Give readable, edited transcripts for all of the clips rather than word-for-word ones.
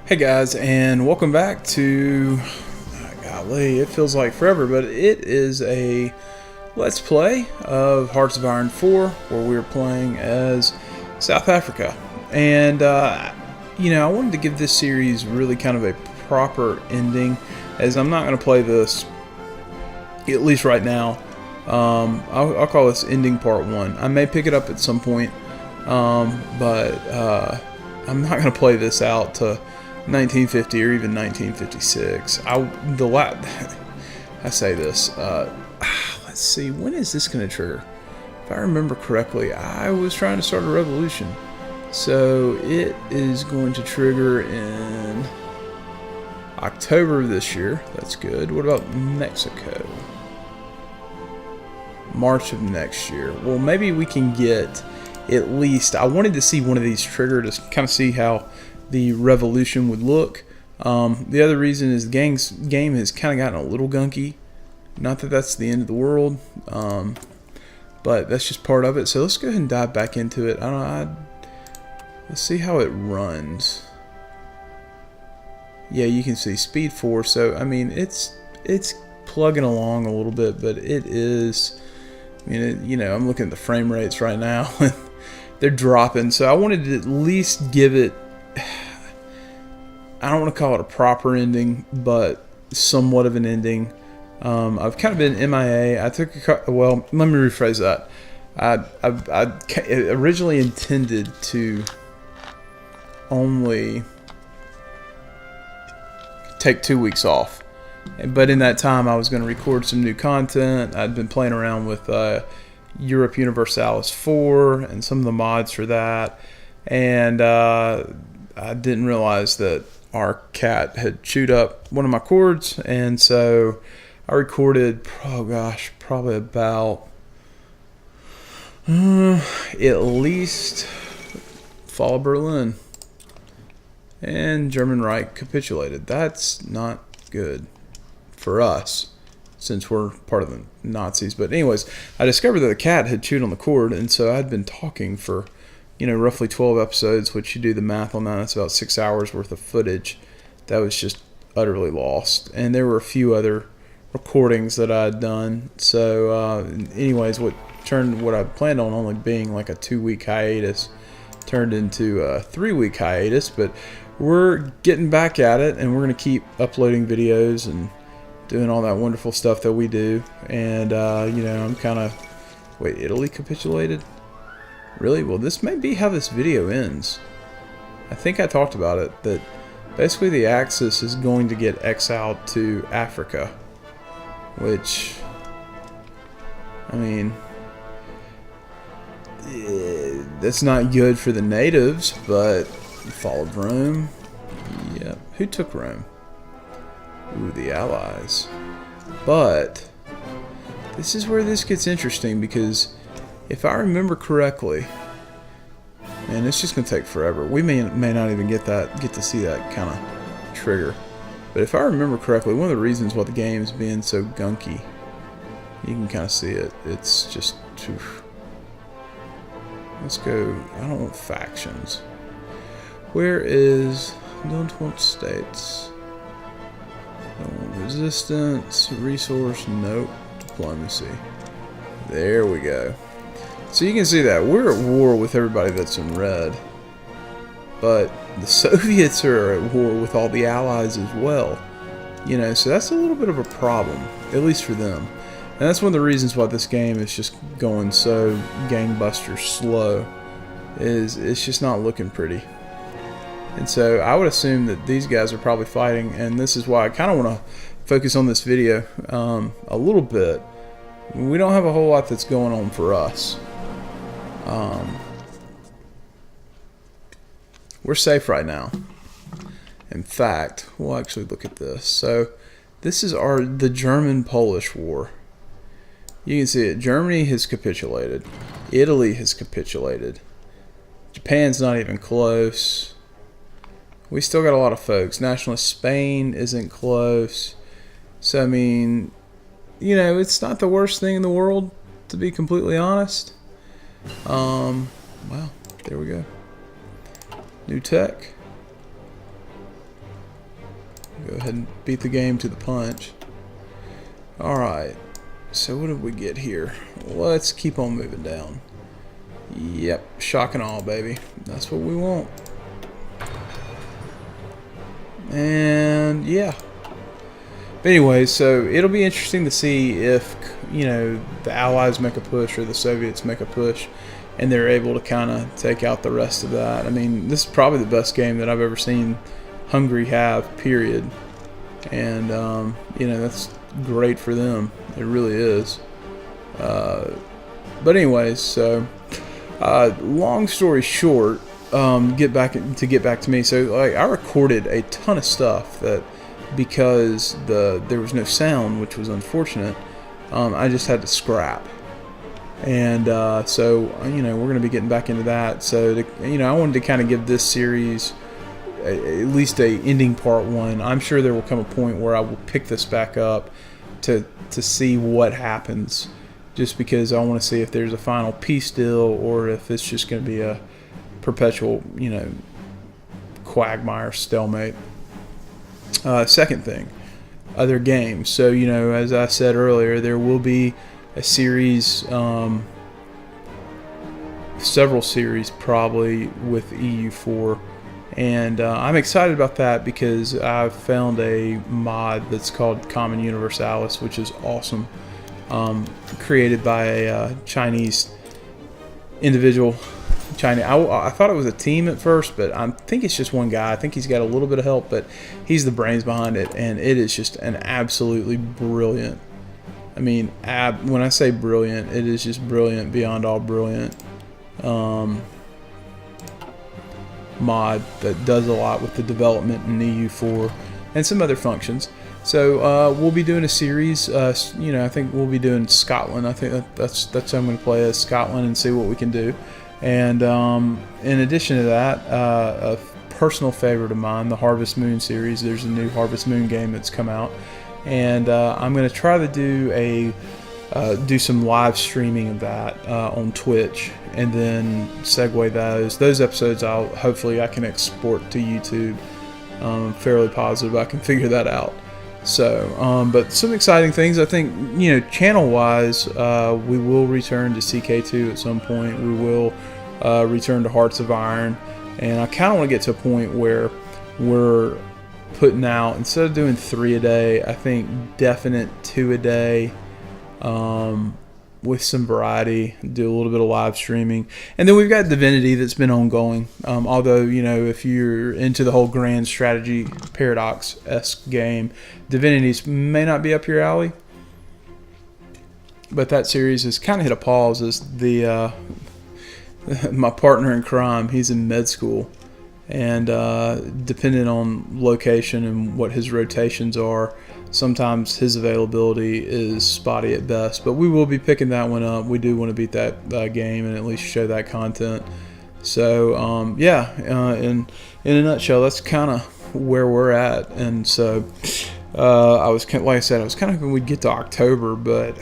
Hey guys, and welcome back to, golly, it feels like forever, but it is a Let's Play of Hearts of Iron 4, where we're playing as South Africa. And, I wanted to give this series really kind of a proper ending, as I'm not going to play this, at least right now. I'll call this Ending Part 1. I may pick it up at some point, but I'm not going to play this out to 1950 or even 1956. I say this. Let's see, when is this going to trigger? If I remember correctly, I was trying to start a revolution, so it is going to trigger in October of this year. That's good. What about Mexico? March of next year. Well, maybe we can get at least. I wanted to see one of these trigger to kind of see how the revolution would look. The other reason is the game has kind of gotten a little gunky. Not that that's the end of the world, but that's just part of it. So let's go ahead and dive back into it. Let's see how it runs. Yeah, you can see speed 4. So I mean, it's plugging along a little bit, but it is. I mean, I'm looking at the frame rates right now. They're dropping. So I wanted to at least give it. I don't want to call it a proper ending, but somewhat of an ending. I've kind of been MIA. Well, let me rephrase that. I originally intended to only take 2 weeks off, but in that time I was going to record some new content. I'd been playing around with Europe Universalis 4 and some of the mods for that, and I didn't realize that our cat had chewed up one of my cords, and so I recorded, probably about at least Fall of Berlin, and German Reich capitulated. That's not good for us, since we're part of the Nazis. But anyways, I discovered that the cat had chewed on the cord, and so I'd been talking for roughly 12 episodes, which you do the math on that, that's about 6 hours worth of footage that was just utterly lost. And there were a few other recordings that I had done. So anyways, what I planned on only being like a 2-week hiatus turned into a 3-week hiatus. But we're getting back at it, and we're going to keep uploading videos and doing all that wonderful stuff that we do. And I'm kind of... Wait, Italy capitulated? Really? Well, this may be how this video ends. I think I talked about it, that basically the Axis is going to get exiled to Africa, which, I mean, that's not good for the natives, but fall of Rome. Yep. Who took Rome? Ooh, the Allies. But this is where this gets interesting, because if I remember correctly, and it's just going to take forever. We may not even get to see that kind of trigger. But if I remember correctly, one of the reasons why the game is being so gunky, you can kind of see it. It's just, oof. Let's go. I don't want factions. Where is? Don't want states. Don't want resistance, resource. Nope. Diplomacy. There we go. So you can see that we're at war with everybody that's in red, but the Soviets are at war with all the allies as well. So that's a little bit of a problem, at least for them. And that's one of the reasons why this game is just going so gangbuster slow, is it's just not looking pretty. And so I would assume that these guys are probably fighting, and this is why I kind of want to focus on this video a little bit. We don't have a whole lot that's going on for us. We're safe right now. In fact, we'll actually look at this. So this is the German-Polish War. You can see it. Germany has capitulated. Italy has capitulated. Japan's not even close. We still got a lot of folks. Nationalist Spain isn't close. So I mean, it's not the worst thing in the world, to be completely honest. Wow, there we go. New tech. ahead and beat the game to the punch. Alright, so what did we get here? Let's keep on moving down. Yep, shock and awe, baby. That's what we want. And yeah. But anyway, so it'll be interesting to see if, you know, the Allies make a push or the Soviets make a push, and they're able to kind of take out the rest of that. I mean, this is probably the best game that I've ever seen Hungary have, period. And, you know, that's great for them. It really is. But anyways, so long story short, get back to me. So like, I recorded a ton of stuff that, because there was no sound, which was unfortunate, I just had to scrap. And so, you know, we're going to be getting back into that. So, you know, I wanted to kind of give this series at least a ending part one. I'm sure there will come a point where I will pick this back up to see what happens, just because I want to see if there's a final peace deal or if it's just going to be a perpetual, you know, quagmire stalemate. Second thing, other games. So, you know, as I said earlier, there will be a series, several series probably with EU4, and I'm excited about that because I've found a mod that's called Common Universalis, which is awesome, created by a Chinese individual. I thought it was a team at first, but I think it's just one guy. I think he's got a little bit of help, but he's the brains behind it, and it is just an absolutely brilliant, I mean, when I say brilliant, it is just brilliant beyond all brilliant mod that does a lot with the development in EU4 and some other functions. So we'll be doing a series. You know, I think we'll be doing Scotland. I think that's how I'm going to play as Scotland and see what we can do. And in addition to that, a personal favorite of mine, the Harvest Moon series. There's a new Harvest Moon game that's come out, and I'm going to try to do some live streaming of that on Twitch, and then segue those episodes. Hopefully I can export to YouTube. Fairly positive I can figure that out. So, but some exciting things. I think, you know, channel-wise, we will return to CK2 at some point. We will return to Hearts of Iron, and I kind of want to get to a point where we're putting out, instead of doing 3 a day, I think definite 2 a day, with some variety. Do a little bit of live streaming, and then we've got Divinity that's been ongoing. Although, you know, if you're into the whole grand strategy paradox-esque game, Divinities may not be up your alley. But that series has kind of hit a pause as the my partner in crime, he's in med school, and depending on location and what his rotations are, sometimes his availability is spotty at best. But we will be picking that one up. We do want to beat that game and at least show that content. So yeah, in a nutshell, that's kind of where we're at. And so I was, like I said, I was kind of hoping we'd get to October, but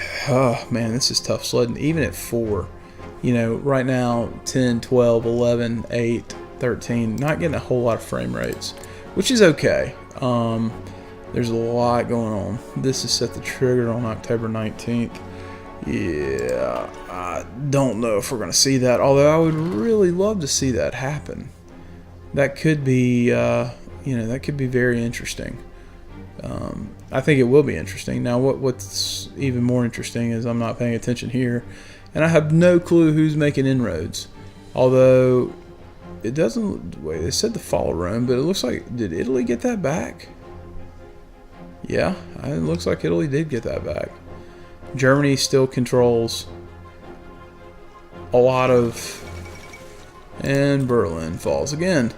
man, this is tough sledding. Even at 4, you know, right now 10, 12, 11, 8, 13, not getting a whole lot of frame rates, which is okay. There's a lot going on. This is set the trigger on October 19th. Yeah, I don't know if we're going to see that, although I would really love to see that happen. That could be, you know, that could be very interesting. I think it will be interesting. Now, what's even more interesting is I'm not paying attention here, and I have no clue who's making inroads. Although, it doesn't, wait, they said the fall of Rome, but it looks like, did Italy get that back? Yeah, it looks like Italy did get that back. Germany still controls a lot of, and Berlin falls again.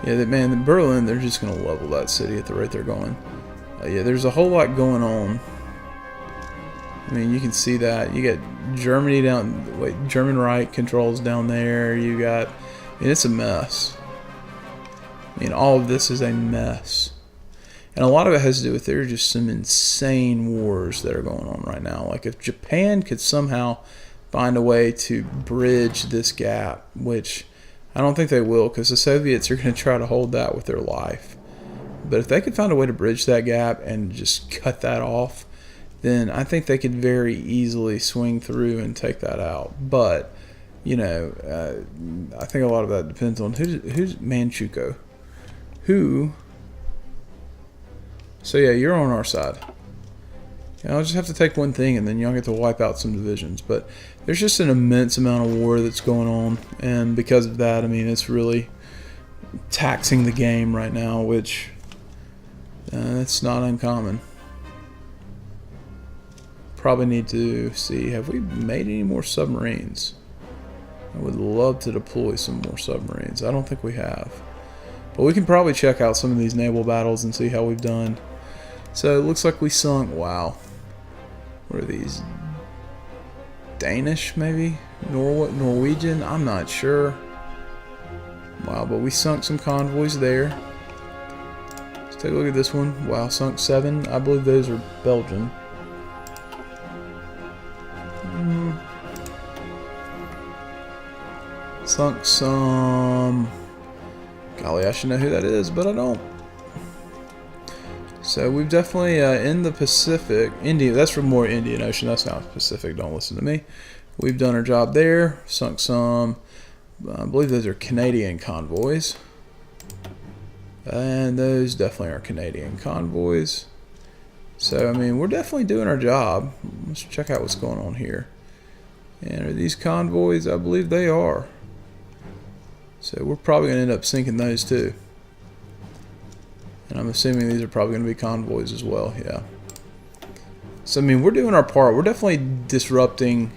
Yeah, man, Berlin, they're just going to level that city at the rate they're going. Yeah, there's a whole lot going on. I mean, you can see that. You got Germany down, wait, German Reich controls down there. You got, I mean, it's a mess. I mean, all of this is a mess. And a lot of it has to do with there are just some insane wars that are going on right now. Like if Japan could somehow find a way to bridge this gap, which I don't think they will, because the Soviets are going to try to hold that with their life. But if they could find a way to bridge that gap and just cut that off, then I think they could very easily swing through and take that out. But, you know, I think a lot of that depends on who's Manchukuo. So yeah, you're on our side. I'll just have to take one thing, and then y'all get to wipe out some divisions. But there's just an immense amount of war that's going on, and because of that, I mean, it's really taxing the game right now, which that's not uncommon. Probably need to see, have we made any more submarines? I would love to deploy some more submarines. I don't think we have. But we can probably check out some of these naval battles and see how we've done. So it looks like we sunk, wow. What are these? Danish, maybe? Norwegian? I'm not sure. Wow, but we sunk some convoys there. Let's take a look at this one. Wow, sunk 7. I believe those are Belgian. Sunk some... Golly, I should know who that is, but I don't. So we've definitely in the Pacific, that's for more Indian Ocean, that's not Pacific, don't listen to me. We've done our job there, sunk some, I believe those are Canadian convoys. And those definitely are Canadian convoys. So, I mean, we're definitely doing our job. Let's check out what's going on here. And are these convoys? I believe they are. So we're probably going to end up sinking those too. And I'm assuming these are probably going to be convoys as well, yeah. So, I mean, we're doing our part. We're definitely disrupting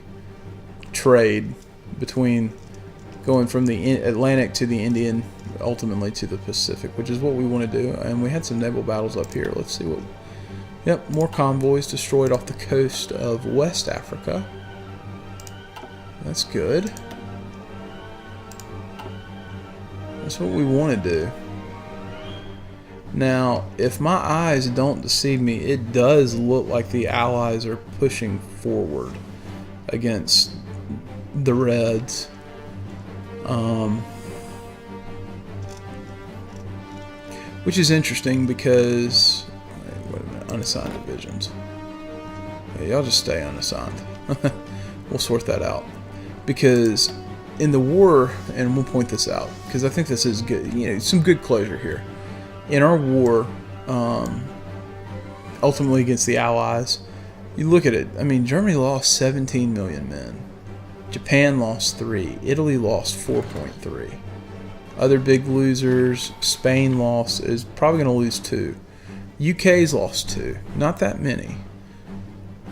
trade between going from the Atlantic to the Indian, ultimately to the Pacific, which is what we want to do. And we had some naval battles up here. Let's see what... Yep, more convoys destroyed off the coast of West Africa. That's good. That's what we want to do. Now, if my eyes don't deceive me, it does look like the Allies are pushing forward against the Reds. Which is interesting because... Wait a minute, unassigned divisions. Yeah, y'all just stay unassigned. We'll sort that out. Because in the war, and we'll point this out, because I think this is good, you know, some good closure here. In our war, ultimately against the Allies, you look at it, I mean, Germany lost 17 million men. Japan lost 3. Italy lost 4.3. Other big losers, Spain is probably going to lose 2. UK's lost 2. Not that many.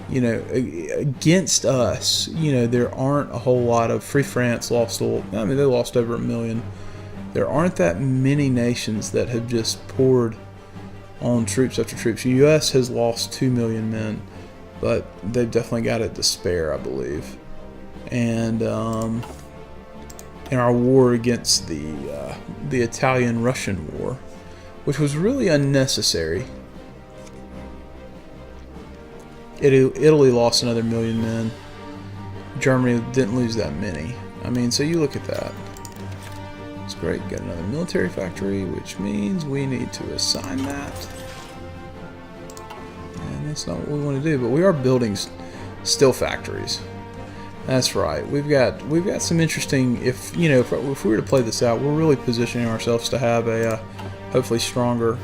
You know, against us, you know, there aren't a whole lot of... Free France lost I mean, they lost over 1 million. There aren't that many nations that have just poured on troops after troops. The U.S. has lost 2 million men, but they've definitely got it to spare, I believe. And in our war against the Italian-Russian war, which was really unnecessary, Italy lost another 1 million men. Germany didn't lose that many. I mean, so you look at that. It's great. Got another military factory, which means we need to assign that. And that's not what we want to do, but we are building still factories. That's right. We've got some interesting. If you know, if we were to play this out, we're really positioning ourselves to have a hopefully stronger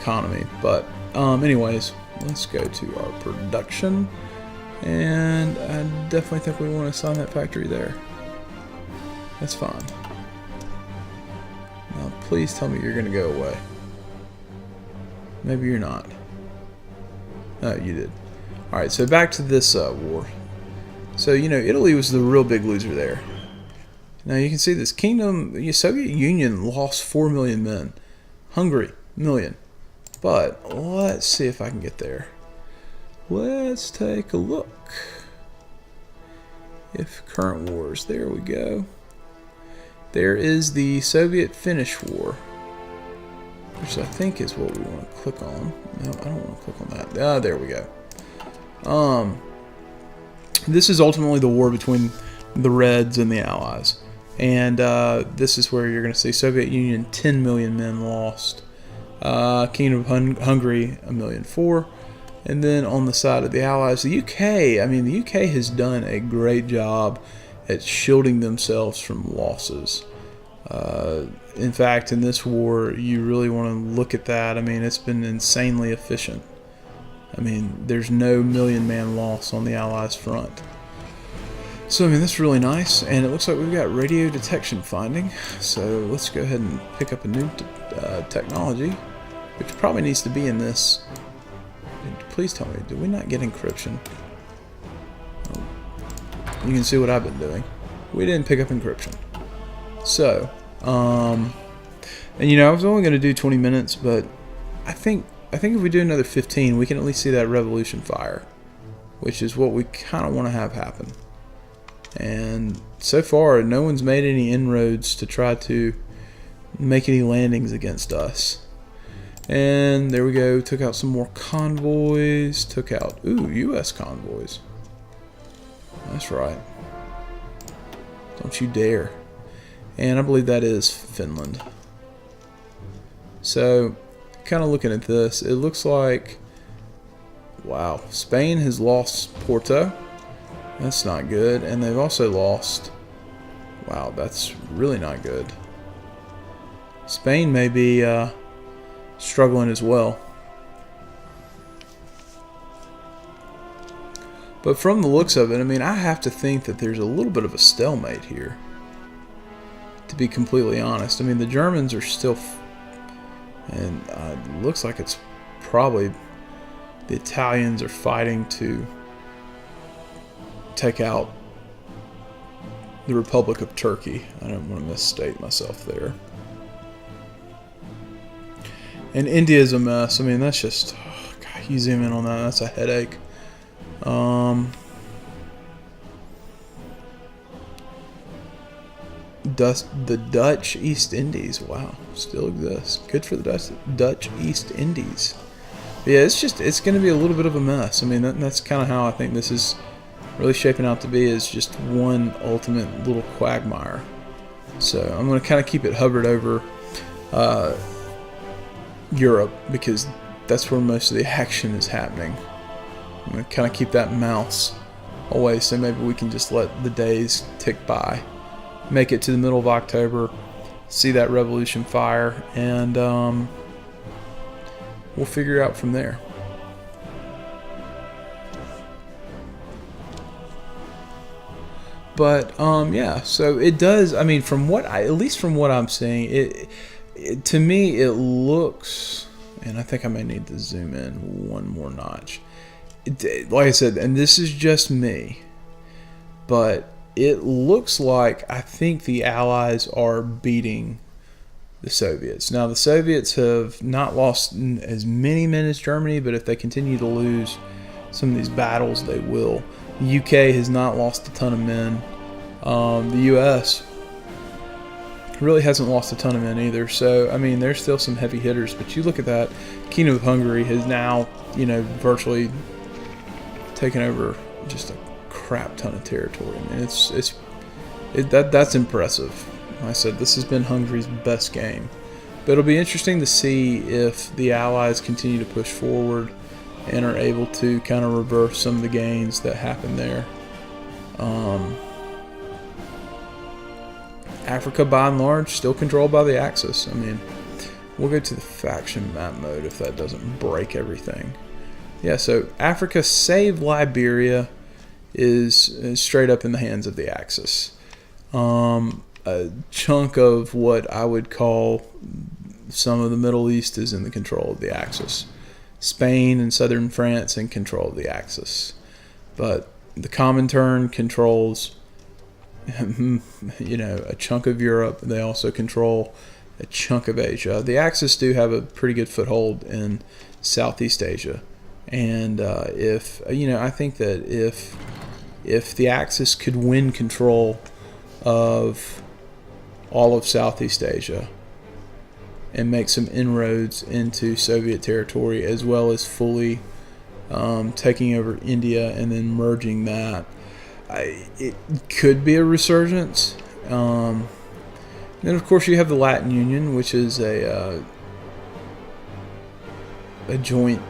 economy. But anyways, let's go to our production, and I definitely think we want to assign that factory there. That's fine. Now, please tell me you're going to go away. Maybe you're not. Oh, you did. Alright, so back to this war. So, you know, Italy was the real big loser there. Now, you can see this kingdom, the Soviet Union lost 4 million men. Hungary, 1 million. But, let's see if I can get there. Let's take a look. If current wars, there we go. There is the Soviet-Finnish War, which I think is what we want to click on. No, I don't want to click on that. Ah, there we go. This is ultimately the war between the Reds and the Allies. And this is where you're going to see Soviet Union, 10 million men lost. Kingdom of Hungary 1,000,004. And then on the side of the Allies, the UK, I mean, the UK has done a great job at shielding themselves from losses. In fact, in this war, you really want to look at that. I mean, it's been insanely efficient. I mean, there's no million-man loss on the Allies front. So, I mean, that's really nice. And it looks like we've got radio detection finding. So, let's go ahead and pick up a new technology, which probably needs to be in this. Please tell me, did we not get encryption? Oh. You can see what I've been doing. We didn't pick up encryption. So, and you know, I was only going to do 20 minutes, but I think if we do another 15, we can at least see that revolution fire, which is what we kind of want to have happen. And so far, no one's made any inroads to try to make any landings against us. And there we go, took out some more convoys, took out, U.S. convoys. That's right. Don't you dare. And I believe that is Finland. So, kind of looking at this, it looks like, wow, Spain has lost Porto. That's not good. And they've also lost, wow, that's really not good. Spain may be struggling as well. But from the looks of it, I mean, I have to think that there's a little bit of a stalemate here, to be completely honest. I mean, the Germans are still, and it looks like it's probably the Italians are fighting to take out the Republic of Turkey. I don't want to misstate myself there. And India's a mess. I mean, that's just, oh, God, you zoom in on that, that's a headache. The Dutch East Indies, wow, still exists. Good for the Dutch East Indies. But yeah, it's going to be a little bit of a mess. I mean, that's kind of how I think this is really shaping out to be, is just one ultimate little quagmire. So I'm going to kind of keep it hovered over Europe, because that's where most of the action is happening. I'm going to kind of keep that mouse away, so maybe we can just let the days tick by, make it to the middle of October, see that revolution fire, and we'll figure out from there. But yeah, so it does. I mean, at least from what I'm seeing, it to me it looks, and I think I may need to zoom in one more notch. Like I said, and this is just me, but it looks like I think the Allies are beating the Soviets. Now, the Soviets have not lost as many men as Germany, but if they continue to lose some of these battles, they will. The UK has not lost a ton of men. The US really hasn't lost a ton of men either. So, I mean, there's still some heavy hitters. But you look at that, Kingdom of Hungary has now, you know, virtually taken over just a crap ton of territory. I mean, that's impressive. Like I said, this has been Hungary's best game. But it'll be interesting to see if the Allies continue to push forward and are able to kind of reverse some of the gains that happened there. Africa, by and large, still controlled by the Axis. I mean, we'll go to the faction map mode if that doesn't break everything. Yeah, so Africa, save Liberia, is straight up in the hands of the Axis. A chunk of what I would call some of the Middle East is in the control of the Axis. Spain and southern France in control of the Axis. But the Comintern controls, you know, a chunk of Europe. They also control a chunk of Asia. The Axis do have a pretty good foothold in Southeast Asia. And if, you know, I think that if the Axis could win control of all of Southeast Asia and make some inroads into Soviet territory, as well as fully taking over India and then merging that, it could be a resurgence. Then of course you have the Latin Union, which is a a joint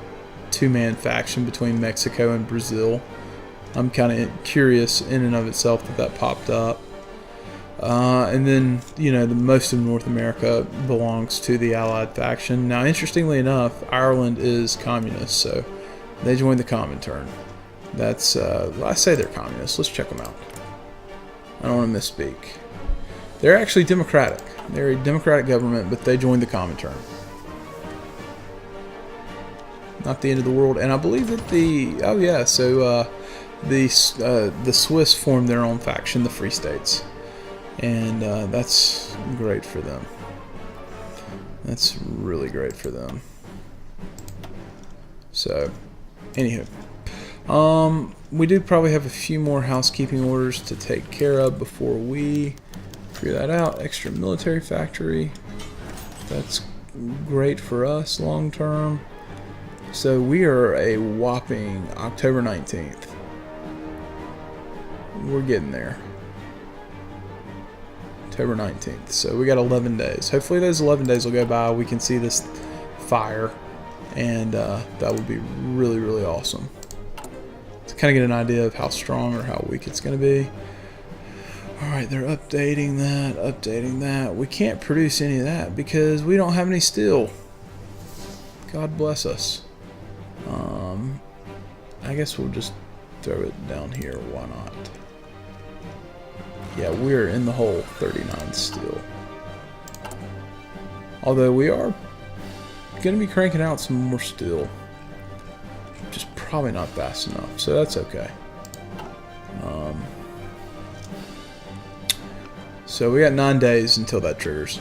two-man faction between Mexico and Brazil. I'm kind of curious in and of itself that popped up. And then, you know, most of North America belongs to the Allied faction. Now, interestingly enough, Ireland is communist, so they joined the Comintern. That's, I say they're communists. Let's check them out. I don't want to misspeak. They're actually democratic. They're a democratic government, but they joined the Comintern. Not the end of the world. And I believe that the Swiss formed their own faction, the Free States. And that's great for them. That's really great for them. So, anywho. We do probably have a few more housekeeping orders to take care of before we figure that out. Extra military factory. That's great for us long term. So we are a whopping October 19th. We're getting there. October 19th. So we got 11 days. Hopefully those 11 days will go by. We can see this fire. And that would be really, really awesome. To kind of get an idea of how strong or how weak it's going to be. Alright, they're updating that. We can't produce any of that because we don't have any steel. God bless us. I guess we'll just throw it down here. Why not? Yeah, we're in the hole. 39 steel. Although we are going to be cranking out some more steel. Just probably not fast enough. So that's okay. So we got 9 days until that triggers.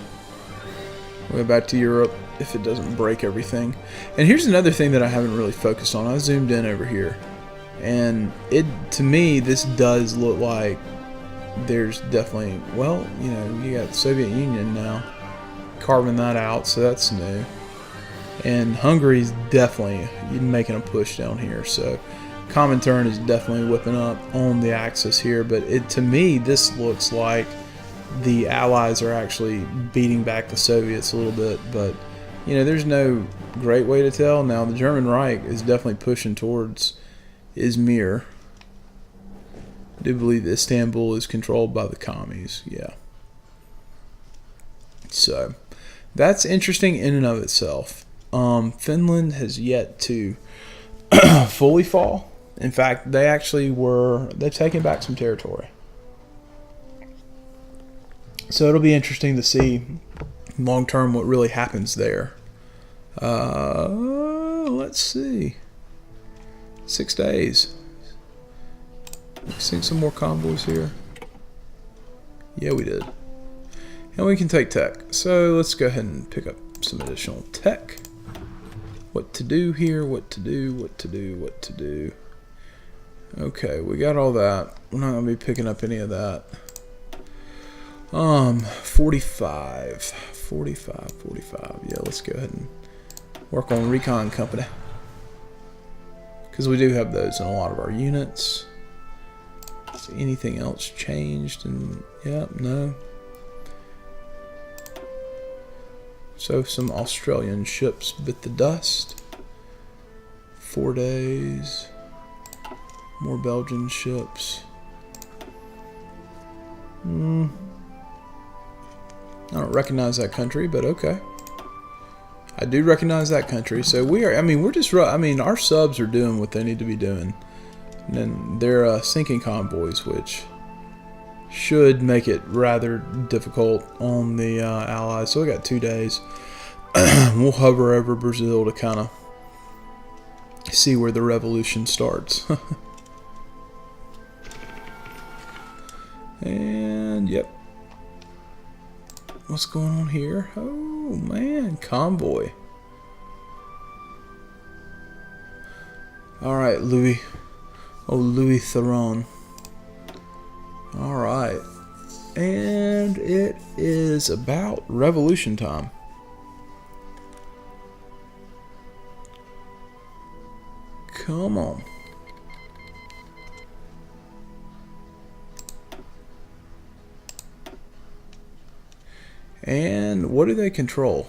We'll go back to Europe if it doesn't break everything. And here's another thing that I haven't really focused on. I zoomed in over here. And to me, this does look like there's definitely, well, you know, you got the Soviet Union now carving that out, so that's new. And Hungary's definitely making a push down here, so Comintern is definitely whipping up on the axis here. But to me, this looks like the Allies are actually beating back the Soviets a little bit, but you know, there's no great way to tell. Now, the German Reich is definitely pushing towards Izmir. I do believe Istanbul is controlled by the commies, yeah. So, that's interesting in and of itself. Finland has yet to fully fall. In fact, they've taken back some territory. So it'll be interesting to see long term what really happens there. Let's see. 6 days. Seeing some more convoys here. Yeah, we did. And we can take tech. So let's go ahead and pick up some additional tech. What to do here, what to do. Okay, we got all that. We're not going to be picking up any of that. 45. Yeah, let's go ahead and work on Recon Company. Because we do have those in a lot of our units. Is anything else changed? And yeah, no. So some Australian ships bit the dust. 4 days. More Belgian ships. I don't recognize that country, but okay. I do recognize that country. So our subs are doing what they need to be doing. And then they're sinking convoys, which should make it rather difficult on the Allies. So we got 2 days. We'll hover over Brazil to kind of see where the revolution starts. And yep. What's going on here? Oh man, convoy. Alright, Louis. Oh, Louis Theron. Alright. And it is about revolution time. Come on. And what do they control?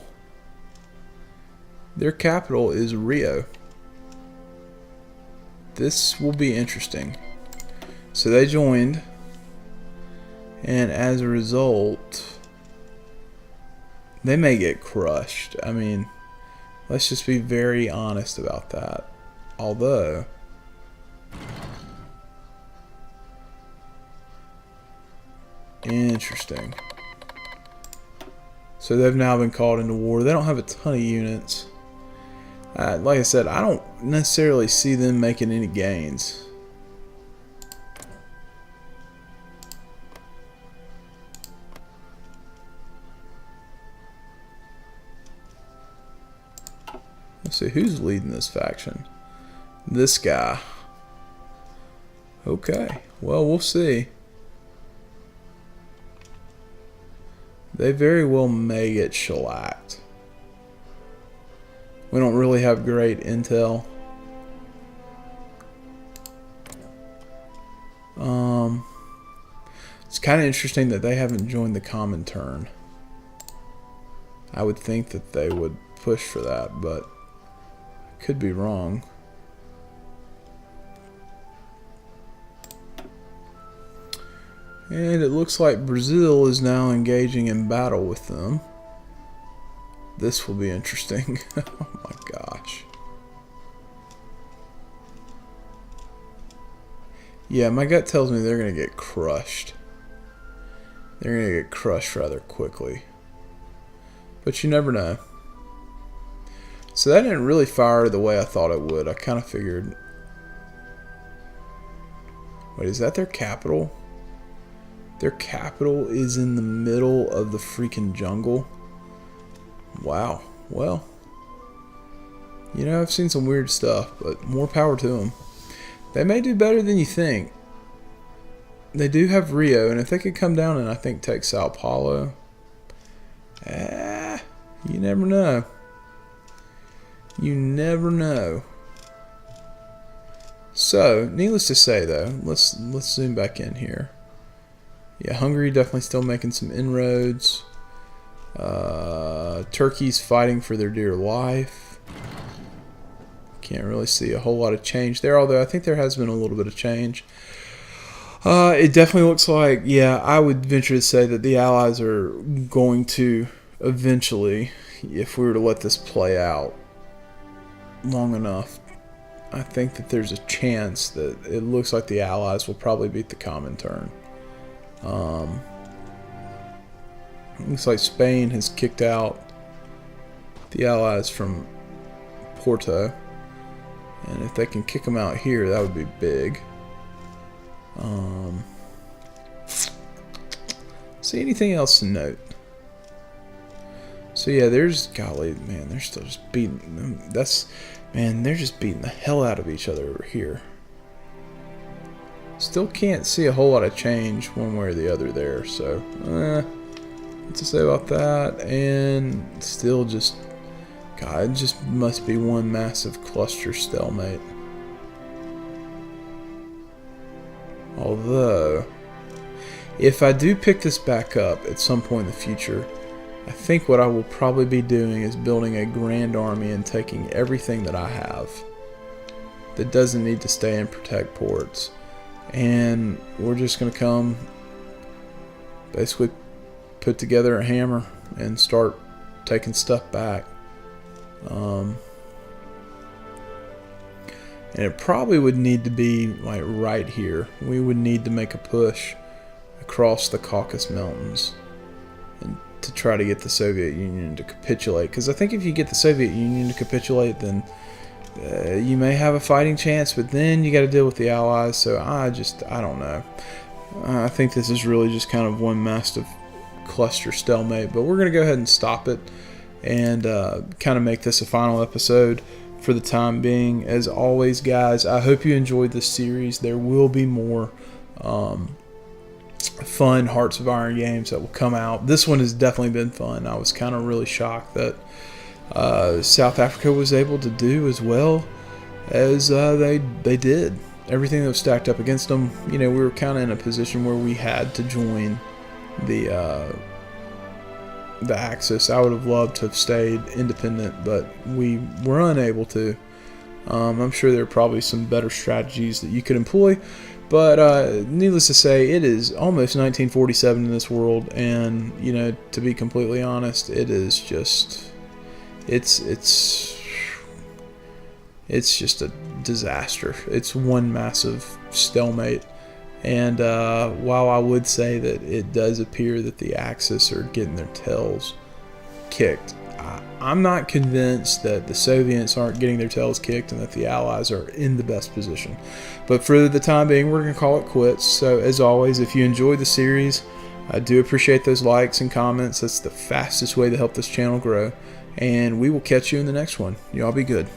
their capital is Rio. This will be interesting. So they joined, and as a result, they may get crushed. I mean, let's just be very honest about that. Although, interesting. So they've now been called into war. They don't have a ton of units. Like I said, I don't necessarily see them making any gains. Let's see, who's leading this faction? This guy. Okay, well, we'll see. They very well may get shellacked. We don't really have great intel. It's kind of interesting that they haven't joined the Comintern. I would think that they would push for that, but I could be wrong. And it looks like Brazil is now engaging in battle with them. This will be interesting. Oh my gosh. Yeah, my gut tells me they're going to get crushed. They're going to get crushed rather quickly. But you never know. So that didn't really fire the way I thought it would. I kind of figured... Wait, is that their capital? Their capital is in the middle of the freaking jungle. Wow. Well, you know, I've seen some weird stuff, but more power to them. They may do better than you think. They do have Rio, and if they could come down and I think take Sao Paulo, you never know. You never know. So, needless to say, though, let's zoom back in here. Yeah, Hungary definitely still making some inroads. Turkey's fighting for their dear life. Can't really see a whole lot of change there, although I think there has been a little bit of change. It definitely looks like, yeah, I would venture to say that the Allies are going to eventually, if we were to let this play out long enough, I think that there's a chance that it looks like the Allies will probably beat the Comintern. Looks like Spain has kicked out the Allies from Porto, and if they can kick them out here, that would be big. See anything else to note? So yeah, there's, golly, man, they're still just beating them. Man, they're just beating the hell out of each other over here. Still can't see a whole lot of change one way or the other there, so what to say about that? And still just, God, it just must be one massive cluster stalemate. Although, if I do pick this back up at some point in the future, I think what I will probably be doing is building a grand army and taking everything that I have that doesn't need to stay in protect ports, and we're just going to come basically put together a hammer and start taking stuff back. And it probably would need to be like right here. We would need to make a push across the Caucasus Mountains and to try to get the Soviet Union to capitulate. Because I think if you get the Soviet Union to capitulate, then you may have a fighting chance, but then you got to deal with the Allies. So I don't know. I think this is really just kind of one massive cluster stalemate. But we're going to go ahead and stop it and kind of make this a final episode for the time being. As always, guys, I hope you enjoyed this series. There will be more fun Hearts of Iron games that will come out. This one has definitely been fun. I was kind of really shocked that South Africa was able to do as well as they did. Everything that was stacked up against them, you know, we were kind of in a position where we had to join the the Axis. I would have loved to have stayed independent, but we were unable to. I'm sure there are probably some better strategies that you could employ, but needless to say, it is almost 1947 in this world, and to be completely honest, it is just it's just a disaster. It's one massive stalemate. And while I would say that it does appear that the Axis are getting their tails kicked, I'm not convinced that the Soviets aren't getting their tails kicked and that the Allies are in the best position. But for the time being, we're going to call it quits. So as always, if you enjoyed the series, I do appreciate those likes and comments. That's the fastest way to help this channel grow. And we will catch you in the next one. Y'all be good.